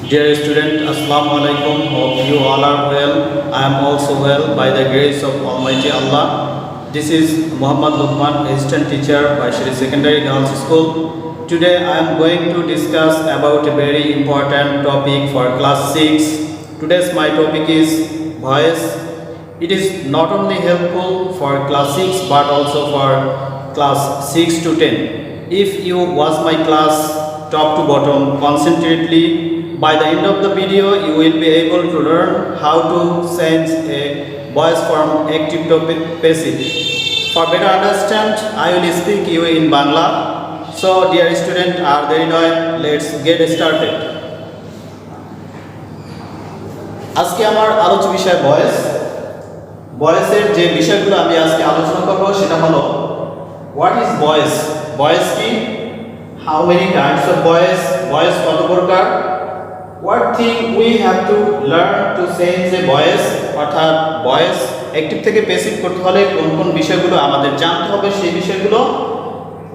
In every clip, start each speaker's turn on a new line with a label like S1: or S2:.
S1: Dear student, Assalamu alaikum. Hope you all are well. I am also well by the grace of Almighty Allah. This is Muhammad Luqman, assistant teacher by Shri Secondary Girls School. Today I am going to discuss about a very important topic for class 6. Today's my topic is voice. It is not only helpful for class 6 but also for class 6 to 10. If you watch my class top to bottom concentrately, by the end of the video you will be able to learn how to change a voice from active to passive. For better understand, I will speak you in Bangla. So dear student, are there not? Let's get started. আজকে আমার আলোচ্য বিষয় voice. ভয়েসের যে বিষয়গুলো আমি আজকে আলোচনা করব সেটা হলো হোয়াট ইজ ভয়েস, ভয়েস কি, how many kinds of voice, voice কত প্রকার, what thing we have to learn to change a voice, অর্থাৎ ভয়েস অ্যাক্টিভ থেকে প্যাসিভ করতে হলে কোন কোন বিষয়গুলো আমাদের জানতে হবে সেই বিষয়গুলো।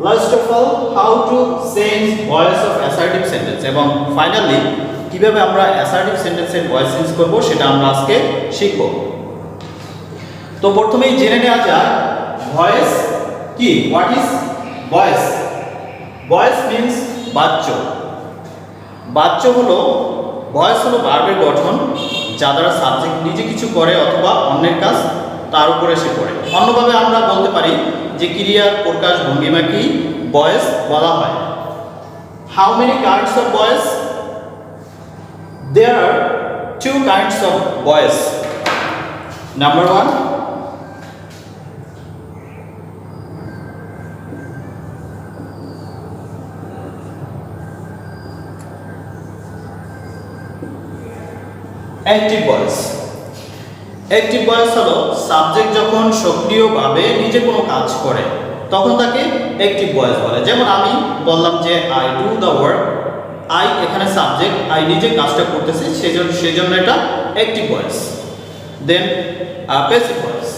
S1: Last of all how to change voice of assertive sentence, এবং ফাইনালি কিভাবে আমরা অ্যাসার্টিভ সেন্টেন্সের ভয়েস চেঞ্জ করব সেটা আমরা আজকে শিখব। তো প্রথমেই জেনে নেওয়া যাক ভয়েস কি, what is voice. Voice means বাচ্য। বাচ্য হলো, ভয়েস হলো ভার্বের গঠন যা দ্বারা সাবজেক্ট নিজে কিছু করে অথবা অন্যের কাজ তার উপরে এসে পড়ে। অন্যভাবে আমরা বলতে পারি যে ক্রিয়ার প্রকাশ ভঙ্গিমাকেই ভয়েস বলা হয়। How many kinds of voice? There are two kinds of voice. Number one, active voice. Active voice হলো সাবজেক্ট যখন সক্রিয়ভাবে নিজে কোনো কাজ করে তখন তাকে অ্যাক্টিভ ভয়েস বলে। যেমন আমি বললাম যে I do the work, I এখানে সাবজেক্ট, আই নিজে কাজটা করতেছে, সেজন্য এটা অ্যাক্টিভ ভয়েস। দেন প্যাসিভ ভয়েস।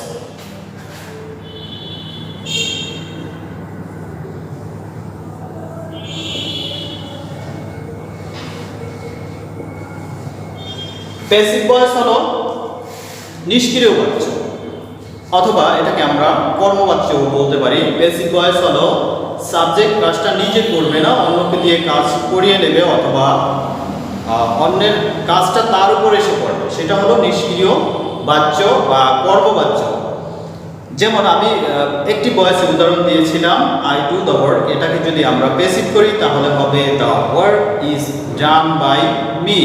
S1: প্যাসিভ ভয়েস হলো নিষ্ক্রিয় বাচ্য, অথবা এটাকে আমরা কর্মবাচ্যও বলতে পারি। প্যাসিভ ভয়েস হলো সাবজেক্ট কাজটা নিজে করবে না, অন্যকে দিয়ে কাজ করিয়ে নেবে অথবা অন্যের কাজটা তার উপর এসে পড়বে, সেটা হলো নিষ্ক্রিয় বাচ্য বা কর্মবাচ্য। যেমন আমি একটি ভয়েসের উদাহরণ দিয়েছিলাম আই ডু দ্য ওয়ার্ক, এটাকে যদি আমরা প্যাসিভ করি তাহলে হবে the work is done by me.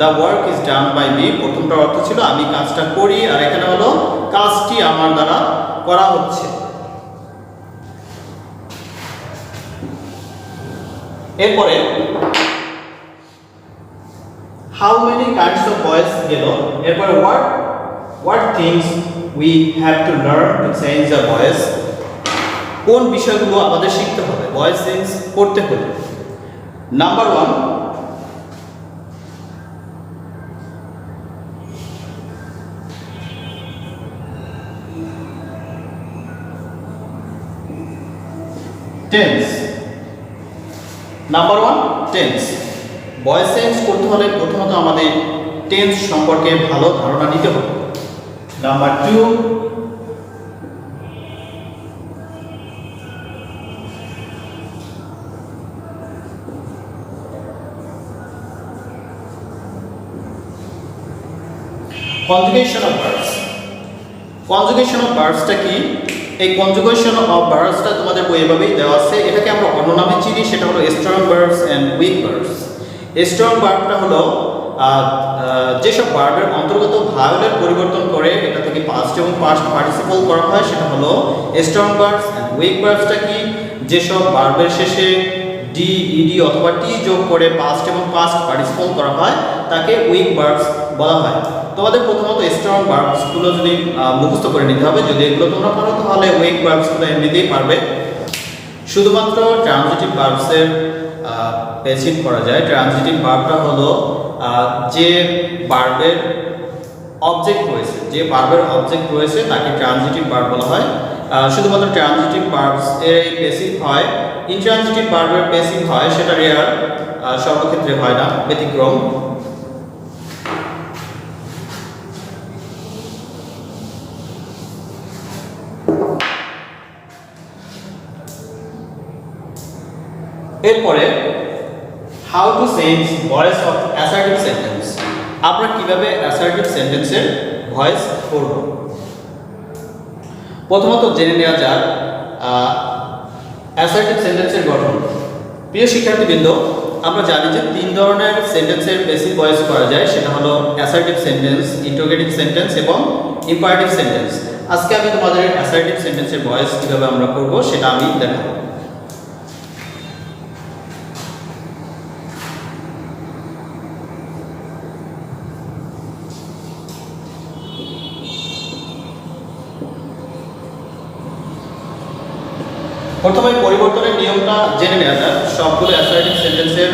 S1: The work is done by me, প্রথমটার অর্থ ছিল আমি কাজটা করি, আর এখানে হলো কাজটি আমার দ্বারা করা হচ্ছে। এরপরে how many kinds of voice গেল, এরপরে what things we have to learn to change the voice. কোন বিষয়গুলো আমাদের শিখতে হবে ভয়েস চেঞ্জ করতে হলে। Number one, tense. Number one, tense. Voice change করতে হলে প্রথমত আমাদের টেন্স সম্পর্কে ভালো ধারণা নিতে হবে। Number two, conjugation of verbs. Conjugation of ভার্বসটা কি? এই কনজুগেশন অফ ভার্বসটা তোমাদের বই এভাবেই দেওয়া আছে। এটাকে আমরা অন্য নামে চিনি, সেটা হলো strong verbs and weak verbs. Strong ভার্বটা হলো যেসব ভার্বের অন্তর্গত ভায়োলের পরিবর্তন করে এটা থেকে পাস্ট এবং পাস্ট পার্টিসিপল করা হয় সেটা হলো স্ট্রং ভার্বস। এন্ড উইক ভার্বসটা কি? যেসব ভার্বের শেষে ডি, ইডি অথবা টি যোগ করে পাস্ট এবং পাস্ট পার্টিসিপল করা হয় তাকে উইক ভার্বস বলা হয়। তোমাদের প্রথমত স্ট্রং ভার্বসগুলো যদি মুখস্থ করে নিতে হবে। যদি এগুলো তোমরা পারো তাহলে উইক ভার্বসগুলো এমনিতেই পারবে। শুধুমাত্র ট্রানজিটিভ ভার্বসের প্যাসিভ করা যায়। ট্রানজিটিভ ভার্বটা হলো যে ভার্বের অবজেক্ট রয়েছে, তাকে ট্রানজিটিভ ভার্ব বলা হয়। শুধুমাত্র ট্রানজিটিভ ভার্বস এর প্যাসিভ হয়, ইনট্রানজিটিভ ভার্বের প্যাসিভ হয়, সেটা রেয়ার, সর্বক্ষেত্রে হয় না, ব্যতিক্রম। এরপরে how to change voice of assertive sentence. আমরা কিভাবে অ্যাসার্টিভ সেন্টেন্সের ভয়েস করব। প্রথমত জেনে নেওয়া যাক অ্যাসার্টিভ সেন্টেন্সের গঠন। প্রিয় শিক্ষার্থীবৃন্দ, আমরা জানি যে তিন ধরনের সেন্টেন্সের বেসিক ভয়েস করা যায়, সেটা হলো অ্যাসার্টিভ সেন্টেন্স, ইন্টারোগেটিভ সেন্টেন্স এবং ইম্পারেটিভ সেন্টেন্স। আজকে আমি তোমাদের অ্যাসার্টিভ সেন্টেন্সের ভয়েস কিভাবে আমরা করব সেটা আমি দেখাবো। প্রথমে পরিবর্তনের নিয়মটা জেনে নেওয়া যাক। সবগুলো অ্যাসার্টিভ সেন্টেন্সের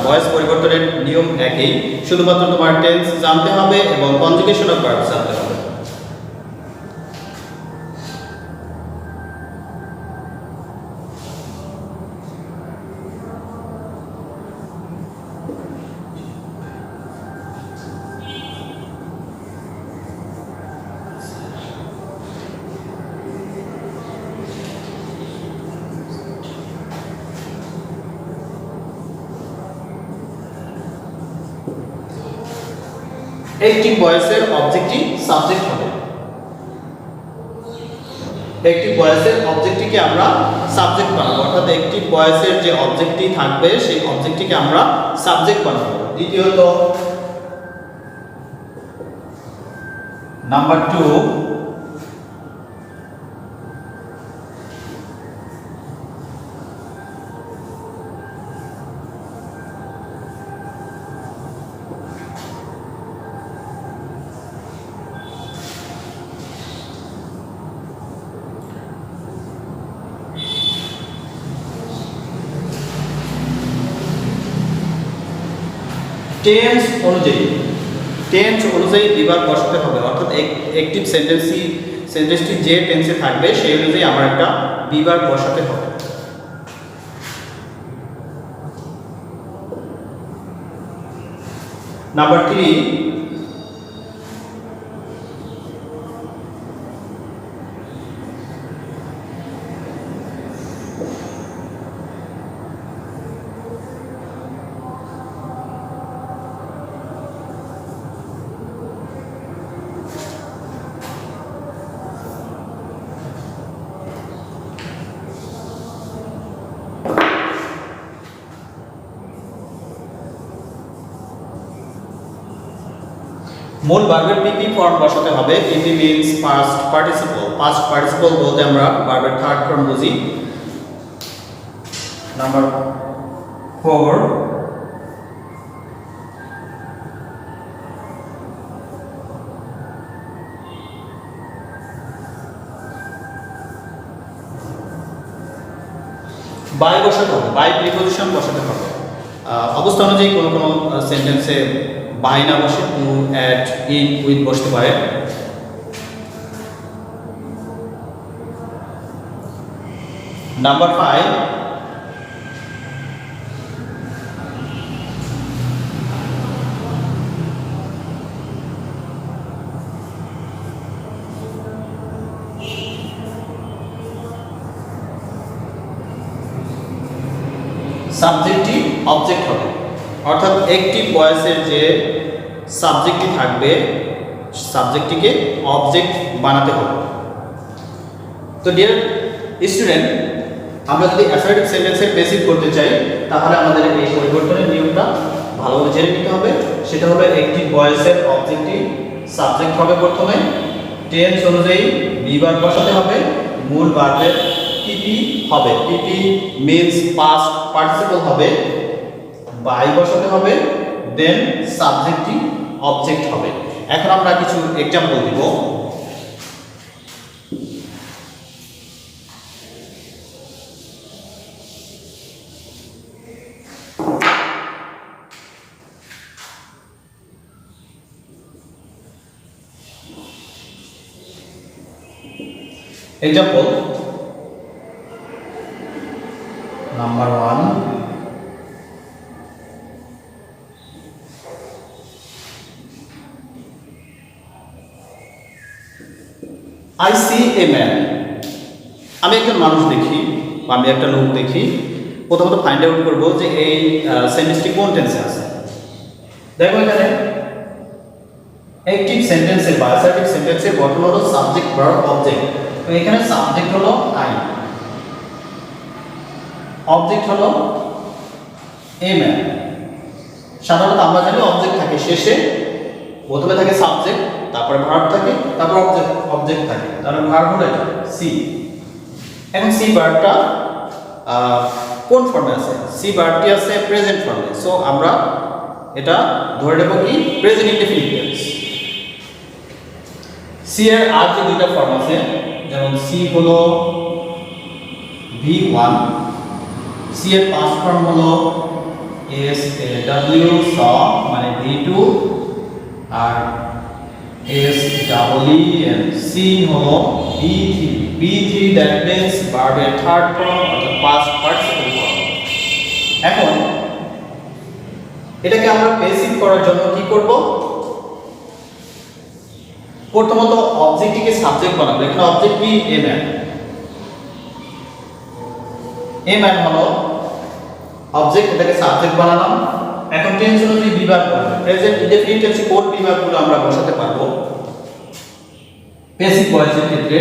S1: ভয়েস পরিবর্তনের নিয়ম একই, শুধুমাত্র তোমার টেন্স জানতে হবে এবং কনজুগেশন অফ ভার্ব জানতে হবে। অ্যাক্টিভ ভয়েসের অবজেক্টই সাবজেক্ট হবে। অ্যাক্টিভ ভয়েসের অবজেক্টটিকে আমরা সাবজেক্ট বানাবো, অর্থাৎ অ্যাক্টিভ ভয়েসের যে অবজেক্টটি থাকবে সেই অবজেক্টটিকে আমরা সাবজেক্ট বানাবো। দ্বিতীয়ত নাম্বার 2, টেন্স অনুযায়ী বিভাগ বসাতে হবে, অর্থাৎ অ্যাক্টিভ সেন্টেন্সটি যে টেন্সে থাকবে সেই অনুযায়ী আমার একটা বিভাগ বসাতে হবে। নাম্বার 3, মূল ভার্বের পিপি ফর্ম বসাতে হবে। PP means past participle. Past participle বলতে আমরা ভার্বের থার্ড ফর্ম বুঝি। নাম্বার 4, বাই বসাতে হবে, বাই প্রিপোজিশন বসাতে হবে। অবস্থা অনুযায়ী কোনো কোনো সেন্টেন্সে বাই না বসে টু, অ্যাট, ইন, উইথ বসতে পারে। নাম্বার 5, সাবজেক্টটি অবজেক্ট হবে, অর্থাৎ অ্যাক্টিভ ভয়েসের যে সাবজেক্টটি থাকবে সাবজেক্টটিকে অবজেক্ট বানাতে হবে। তো ডিয়ার স্টুডেন্ট, আমরা যদি অ্যাসার্টিভ সেন্টেন্সের বেসিক করতে চাই তাহলে আমাদের এই পরিবর্তনের নিয়মটা ভালোভাবে জেনে নিতে হবে। সেটা হলো অ্যাক্টিভ ভয়েসের অবজেক্টটি সাবজেক্ট হবে, প্রথমে টেন্স অনুযায়ী বিভাগ বসাতে হবে, মূল ভার্বের পিপি হবে, পিপি মিন্স পাস্ট পার্টিসিপল হবে, বাই বসাতে হবে, দেন সাবজেক্টটি অবজেক্ট হবে। এখন আমরা কিছু এক্সাম্পল দিব। Example number 1, I see a man। আমি একজন মানুষ দেখি বা আমি একটা লোক দেখি। প্রথমত ফাইন্ড আউট করব যে এই সেন্টেন্সটি কোন টেন্সে আছে। দেখো এখানে অ্যাকটিভ সেন্টেন্সের বা অ্যাসার্টিভ সেন্টেন্সের গঠন হলো সাবজেক্ট ভার্ব অবজেক্ট। তো এখানে সাবজেক্ট হলো আই, অবজেক্ট হলো এ ম্যান। সাধারণত আমরা জানি অবজেক্ট থাকে শেষে, প্রথমে থাকে সাবজেক্ট, তারপরে ভার্ব থাকে, তারপর অবজেক্ট থাকে। তাহলে ভার্ব হলো এটা সি। এখন সি ভার্বটা কোন ফর্মে আছে? সি ভার্বটি আছে প্রেজেন্ট ফর্মে। সো আমরা এটা ধরে নেব কি প্রেজেন্ট ইনডেফিনিট টেন্স। সি এর আর যে দুইটা ফর্ম আছে, যেমন সি হলো V1, সি এর পাস্ট ফর্ম হলো SAW মানে V2, আর SEEN সি হলো B3 দ্যাট মিন্স ভার্বের থার্ড ফর্ম অর্থাৎ পাস্ট পার্টিসিপল ফর্ম। এখন এটাকে আমরা বেসিক করার জন্য কি করব? প্রথমত অবজেক্টটিকে সাবজেক্ট বানাবো। এখানে অবজেক্ট কি? A man. এ ম্যান হলো অবজেক্ট, এটাকে সাবজেক্ট বানালাম। এখন টেন্স অনুযায়ী বিভাগ বলবো। প্রেজেন্ট ইনডেফিনিট টেন্সে কোন বিভাগগুলো আমরা বসাতে পারবো? বেসিক ভয়েসের ক্ষেত্রে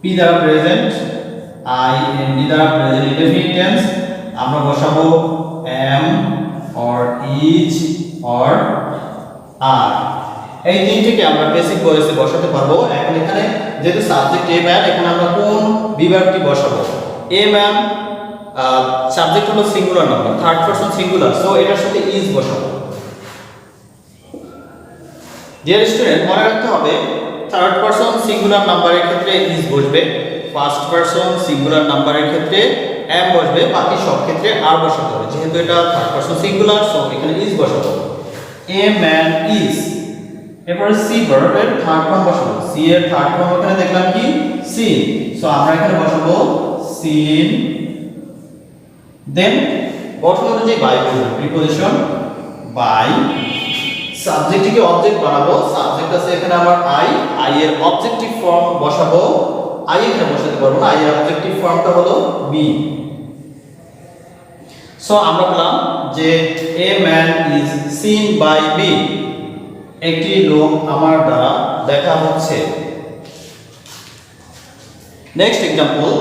S1: পি দ্বারা প্রেজেন্ট, আই এন ডি দ্বারা প্রেজেন্ট ইনডেফিনিট টেন্স আমরা বসাবো এম অর ইজ অর আর। এই তিনটিকে আমরা বেসিক ভয়েসে বসাতে পারবো। এখন এখানে যেহেতু সাবজেক্ট এ ম্যান, এখানে আমরা কোন বিভাগটি বসাবো? এ ম্যান সাবজেক্ট হলো singular number, third person singular, so এটার সাথে ইজ বসাবো। ডিয়ার স্টুডেন্ট, মনে রাখতে হবে থার্ড পারসন সিঙ্গুলার নাম্বারের ক্ষেত্রে ইজ বসবে, ফার্স্ট পারসন সিঙ্গুলার নাম্বারের ক্ষেত্রে এম বসবে, বাকি সব ক্ষেত্রে আর বসাতে হবে। যেহেতু এটা থার্ড পারসন সিঙ্গুলার, সো এখানে ইজ বসাবো। এ ম্যান ইজ। এরপরে সি ভার্বের থার্ড ফর্ম বসাবো। সি এর থার্ড ফর্ম এখানে দেখলাম কি? সিন। সো আমরা এখানে বসাবো সিন। দেন গঠন অনুযায়ী বাই বসবে, প্রিপজিশন বাই। সাবজেক্টটিকে অবজেক্ট বানাবো। সাবজেক্ট আছে এখানে আমার আই, আই এর অবজেক্টিভ ফর্ম বসাবো। আই এখানে বসাতে পারবো না, আই এর অবজেক্টিভ ফর্মটা হলো বি। সো আমরা বললাম যে a man is seen by B, একটি লোক আমার দ্বারা দেখা হচ্ছে। Next example,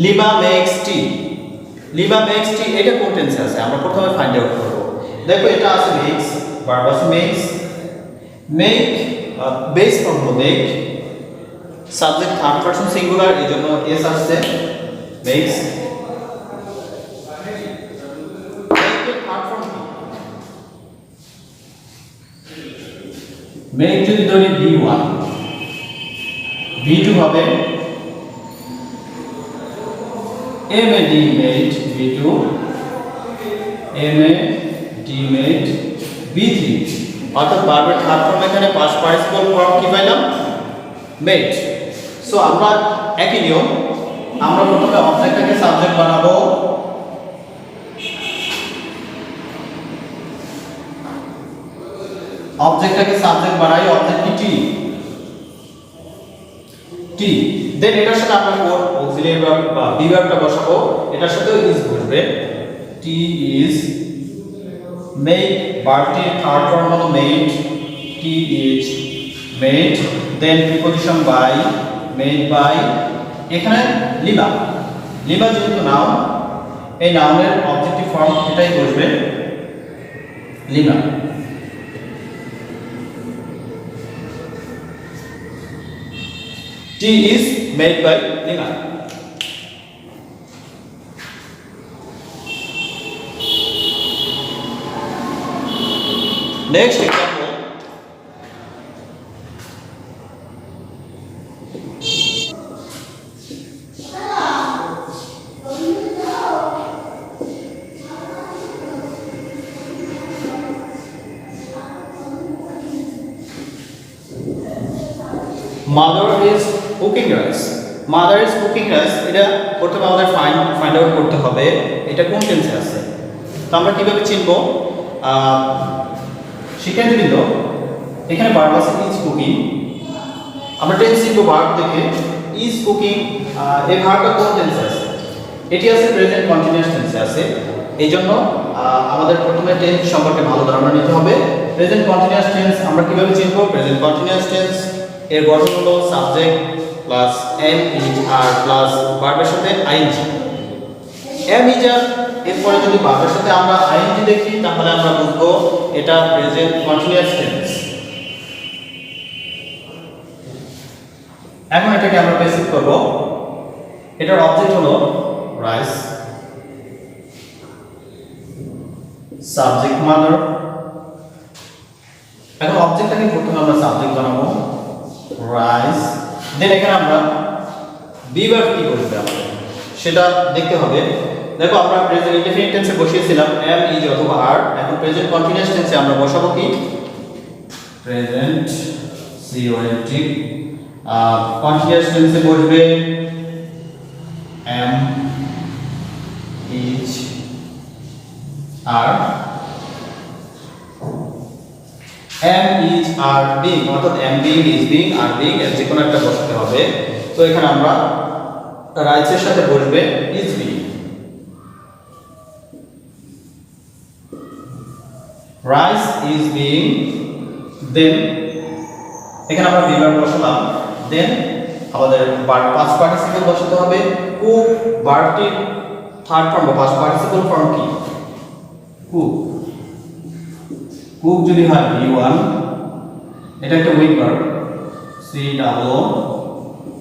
S1: Lima makes tea. Lima makes tea এটা কোন টেন্সে আছে? আমরা প্রথমে ফাইন্ড আউট করব। দেখো এটা আছে মেক্স, ভার্ব আছে মেক্স। মেক বেস ফর্ম হলো make, subject third person singular, এজন্য এস আসছে মেক্স। মেকের থার্ড ফর্ম কি? মেক যদি ধরি V1, V2 হবে MAD made V2, MAD made V3, অর্থাৎ ভার্বের থার্ড ফর্ম এখানে পাস্ট পার্টিসিপল ফর্ম কি পাইলাম? মেড। সো আমরা একই নিয়ম, আমরা প্রথমে অবজেক্টটাকে সাবজেক্ট বানাবো। অবজেক্টটাকে সাবজেক্ট বানাই, অবজেক্ট কি? টি। দেন এটার সাথে আমরা কোন অক্সিলিয়ারি ভার্ব বা বি ভার্বটা বসাবো, এটার সাথেও ইজ বসবে। টি ইজ মেক, ভার্বটির থার্ড ফর্ম হলো made, tea is made. Then preposition by, made by. এখানে লিমা, লিমা যেহেতু নাউন, এই নাউনের অবজেক্টিভ ফর্ম এটাই বসবে Lima. Tea is made by Lima. Next example, mother is cooking rice. Mother is cooking rice, এটা প্রথমে আমাদের ফাইন্ড আউট করতে হবে এটা কোন টেন্সে আছে। তো আমরা কিভাবে চিনব? শিক্ষার্থীবৃন্দ, এখানে ভার্ব আছে ইজ কুকিং। আমরা টেন্স চিনব ভার্ব থেকে। ইজ কুকিং, এই ভার্বটা কোন টেন্সে আছে? এটি আছে প্রেজেন্ট কন্টিনিউয়াস টেন্সে আছে। এই জন্য আমাদের প্রথমে টেন্স সম্পর্কে ভালো ধারণা নিতে হবে। প্রেজেন্ট কন্টিনিউয়াস টেন্স আমরা কিভাবে চিনব? প্রেজেন্ট কন্টিনিউয়াস টেন্স এর গঠন হলো subject plus am is are plus ভার্বের সাথে আইএনজি। এম ইজ আর এরপরে যদি ভার্বের সাথে আমরা আইএনজি দেখি তাহলে আমরা বুঝবো এটা প্রেজেন্ট কন্টিনিউয়াস টেন্স। এখন এটাকে আমরা প্যাসিভ করব। এটার অবজেক্ট হলো রাইস, সাবজেক্ট মাদার। এখন অবজেক্টটাকে প্রথমে আমরা সাবজেক্ট বানাবো রাইস, দেন এখানে আমরা বি ভার্ব কি করতে হবে সেটা দেখতে হবে। দেখো আমরা প্রেজেন্ট ইনডেফিনিট টেন্সে বসিয়েছিলাম এম ইজ অথবা আর। এখন প্রেজেন্ট কন্টিনিউয়াস টেন্সে আমরা বসাবো কি? প্রেজেন্ট সিওএনটি। কন্টিনিউয়াস টেন্সে বসবে am is are, am is are being, অর্থাৎ am being is being are being এর যে কোনো একটা বসাতে হবে। তো এখানে আমরা রাইসের সাথে বসবে is being. Rice is being, then এখানে আমরা বি ভার্ব বসালাম, দেন আমাদের ভার্ব পাস্ট পার্টিসিপল বসাতে হবে। কুক ভার্বটির থার্ড ফর্ম বা পাস্ট পার্টিসিপল ফর্ম কি? কুক। কুক যদি হয় V1, এটা একটা week verb,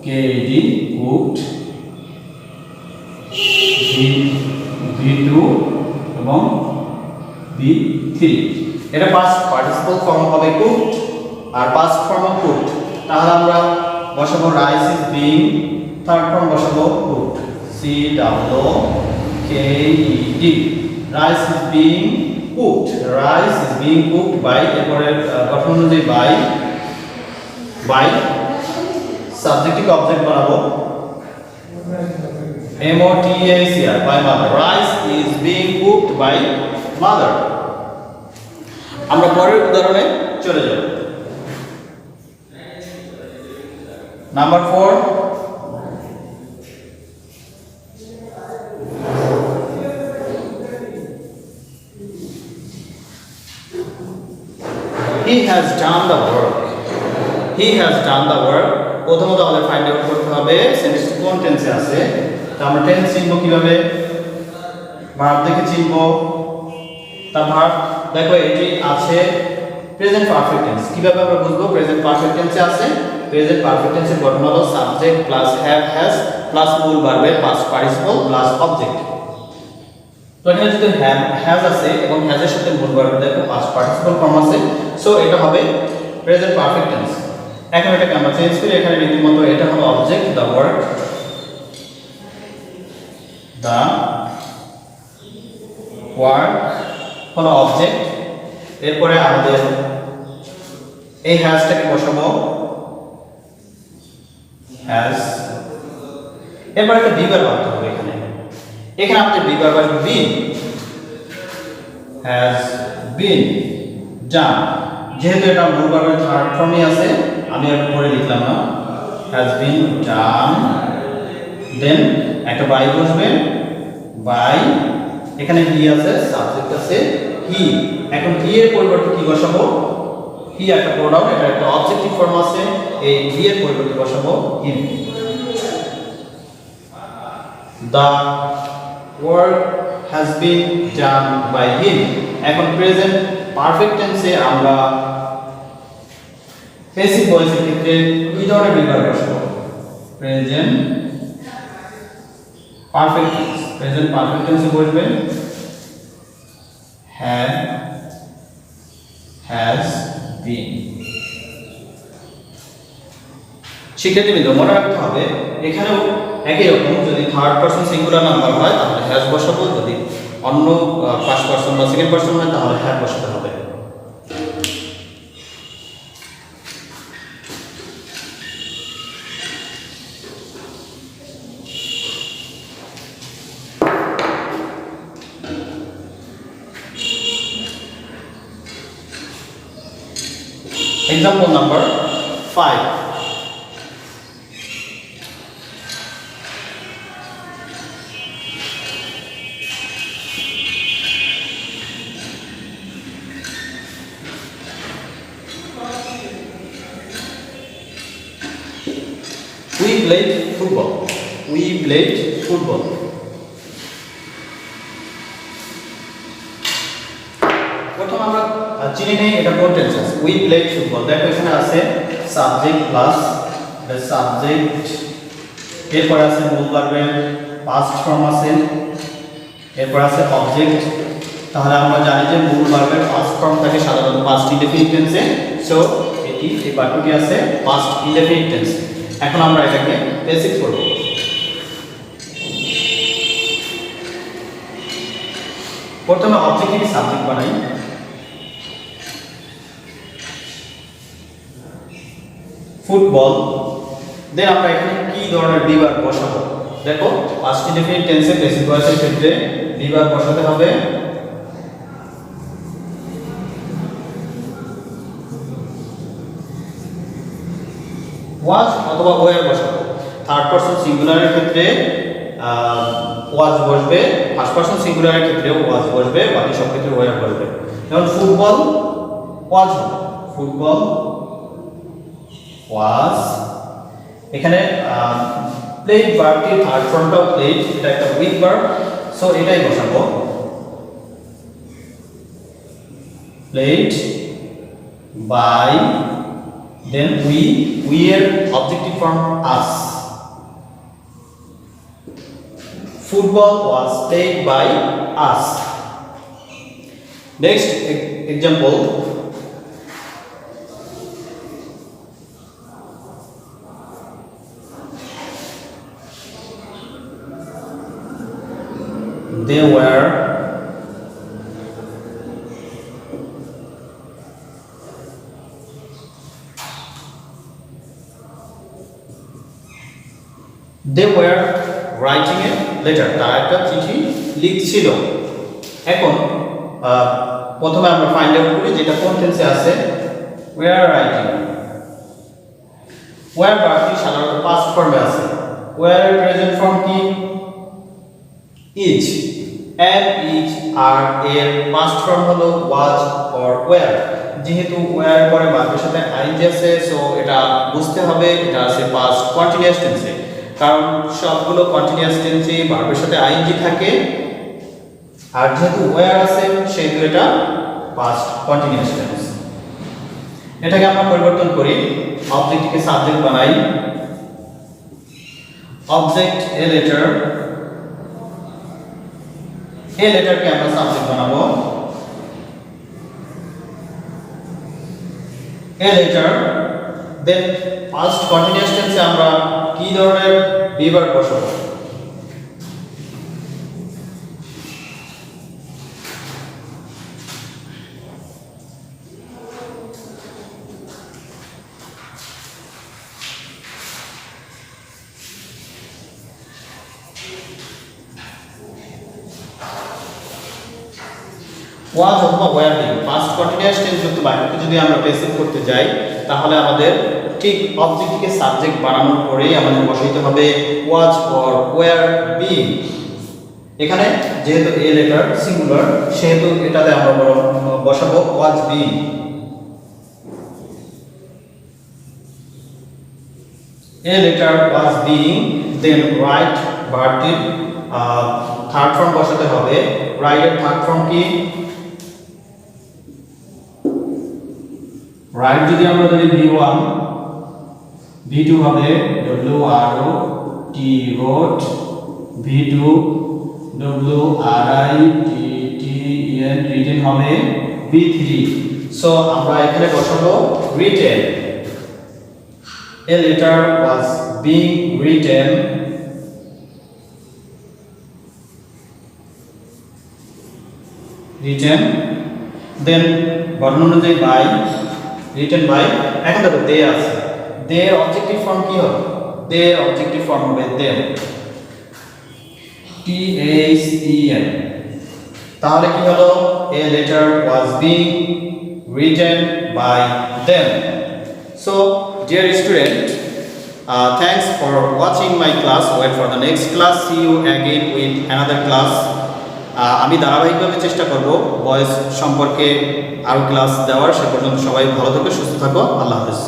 S1: COOKED cooked. V2 এবং V3, এটা পাস্ট পার্টিসিপল ফর্ম হবে কুকড আর পাস্ট ফর্ম কুকড। তাহলে আমরা বসাবো rice is being, third form বসাবো cooked, COOKED। Rice is being cooked, rice is being cooked by, এরপরে গঠন অনুযায়ী বাই সাবজেক্টিভ অবজেক্ট বানাবো MOTHER, by mother. Rice is being cooked by mother. আমরা পরের উদাহরণে চলে যাব। Number 4, he has done the work, he has done the work। প্রথমত আমাদের ফাইন্ড আউট করতে হবে সেন্টেন্সটি কোন টেন্সে আছে। তো আমরা টেন্স চিনব কিভাবে? ভার্ব দেখে চিনব। তা ভার্ব দেখো এটি আছে প্রেজেন্ট পারফেক্ট টেন্স। কিভাবে আমরা বুঝবো প্রেজেন্ট পারফেক্ট টেন্সে আছে? প্রেজেন্ট পারফেক্ট টেন্সের গঠন হলো subject plus have has plus মূল ভার্বের পাস্ট পার্টিসিপল প্লাস অবজেক্ট। তো এখানে যদি হ্যাজ আছে এবং হ্যাজের সাথে মূল ভার্বের দেখো পাস্ট পার্টিসিপল ফর্ম আছে, সো এটা হবে প্রেজেন্ট পারফেক্ট টেন্স। এখন এটাকে আমরা চেঞ্জ করি। এখানে রীতিমতো এটা হলো object, the work, the work হলো অবজেক্ট। এরপরে আমাদের এই হ্যাজটাকে বসাবো হ্যাজ। এরপর একটা বি ভার্ব আনতে হবে এখানে। এখানে আমাদের বি ভার্ব আসবে বিন, হ্যাজ বিন ডান। যেহেতু এটা মূল ভার্বের থার্ড ফর্মে আছে আমি আর পরে লিখলাম না, হ্যাজ বিন ডান। দেন একটা বাই বসবে, বাই, এখানে হি আছে, সাবজেক্ট আছে হি। এখন হি এর পরিবর্তে কি বসাবো? হি একটা প্রোনাউন, এটা একটা অবজেক্টিভ ফর্ম আছে, এই হি এর পরিবর্তে বসাবো him. The work has been done by him। এখন প্রেজেন্ট পারফেক্ট টেন্সে আমরা প্যাসিভ ভয়েসের ক্ষেত্রে কি ধরনের বিভাগ বসাবো? Present perfect tense. Present perfect টেন্সে বসবে had, has been। শিক্ষার্থীবৃন্দ মনে রাখতে হবে এখানেও একই রকম, যদি থার্ড পারসন সিঙ্গুলার নাম্বার হয় তাহলে হ্যাজ বসাবো, যদি অন্য ফার্স্ট পারসন বা সেকেন্ড পারসন হয় তাহলে হ্যাভ বসাতে হবে। Example number 5. We played football. We played football. প্রথম আমরা চিনি নেই এটা কোন টেন্স আছে। We played football। দেখো এখানে আছে সাবজেক্ট প্লাস the subject, এরপর আছে মূল ভার্বের পাস্ট ফর্ম আছে, এরপর আছে অবজেক্ট। তাহলে আমরা জানি যে মূল ভার্বের পাস্ট ফর্ম থাকে সাধারণত পাস্ট ইনডেফিনিট টেন্সে। সো এটি এই বাক্যটি আছে পাস্ট ইনডেফিনিট টেন্সে। এখন আমরা এটাকে বেসিক করব। প্রথমে অবজেক্টকে সাবজেক্ট বানাই। ফুটবল। দেন আমরা এখানে কি ধরনের বিভাগ বসাবো? দেখো পাস্ট ইনডেফিনিট টেন্সে বেসিক ভয়েসের ক্ষেত্রে বিভাগ বসাতে হবে ওয়াজ অথবা ওয়্যার বসাবো। থার্ড পারসন সিঙ্গুলারের ক্ষেত্রে ওয়াজ বসবে, ফার্স্ট পারসন সিঙ্গুলারের ক্ষেত্রেও ওয়াজ বসবে, বাকি সব ক্ষেত্রে ওয়্যার বসবে। যেমন ফুটবল ওয়াজ, ফুটবল ওয়াজ। এখানে প্লেড ভার্বটির থার্ড ফর্মটাও প্লেড, এটা একটা উইক ভার্ব, সো এটাই বসাবো প্লেড বাই। দেন উই এর objective form us. Football was played by us. Next example. They were writing a letter, তারা একটা চিঠি লিখছিল। এখন প্রথমে আমরা ফাইন্ড আউট করি যেটা কোন টেন্সে আছে। were writing, were ভার্বটি সাধারণত পাস্ট ফর্মে আছে। were এর প্রেজেন্ট ফর্ম কি? is, am, is, are এর পাস্ট ফর্ম হলো was or were। যেহেতু were পরে ভার্বের সাথে আইএনজি আছে, সো এটা বুঝতে হবে এটা আছে পাস্ট কন্টিনিউয়াস টেন্সে, কারণ সবগুলো কন্টিনিউয়াস টেন্সে ভার্বের সাথে আইএনজি থাকে। আর যেহেতু ওয়্যার আছে সেহেতু এটা পাস্ট কন্টিনিউয়াস টেন্স। এটাকে আমরা পরিবর্তন করি, অবজেক্টকে সাবজেক্ট বানাই। অবজেক্ট এ লেটার, এ লেটারকে আমরা সাবজেক্ট বানাবো। A letter. Then past continuous টেন্সে আমরা কি ধরনের বিভাগ বসাবো? ওয়াজ অথবা ওয়্যার দিয়ে পাস্ট কন্টিনিউয়াস টেন্স যুক্ত বাক্যকে যদি আমরা বেসিক করতে যাই তাহলে আমাদের ঠিক অবজেক্টকে সাবজেক্ট বানানোর পরেই আমাদের বসাইতে হবে ওয়াজ অর ওয়্যার বিং। এখানে যেহেতু এ লেটার সিঙ্গুলার সেহেতু এটাতে আমরা বসাবো was being. A letter was being. Then right ভার্বটির থার্ড ফর্ম বসাতে হবে। রাইট এর থার্ড ফর্ম কি? রাইট যদি আমরা ধরি v1, v2 হবে wrote, v2 written, written হবে v3। সো আমরা এখানে বসাবো written। A letter was being written then বর্ণ অনুযায়ী by, written by। এখন দেখো they আছে, their অবজেক্টিভ ফর্ম কি হবে? their অবজেক্টিভ ফর্ম হবে them, THEN। তাহলে কি হলো? A letter was being written by them। So dear student, thanks for watching my class. Wait for the next class. See you again with another class. আমি ধারাবাহিকভাবে চেষ্টা করব voice সম্পর্কে আরো ক্লাস দেওয়ার। সে পর্যন্ত সবাই ভালো থেকো, সুস্থ থাকো। আল্লাহ হাফেজ।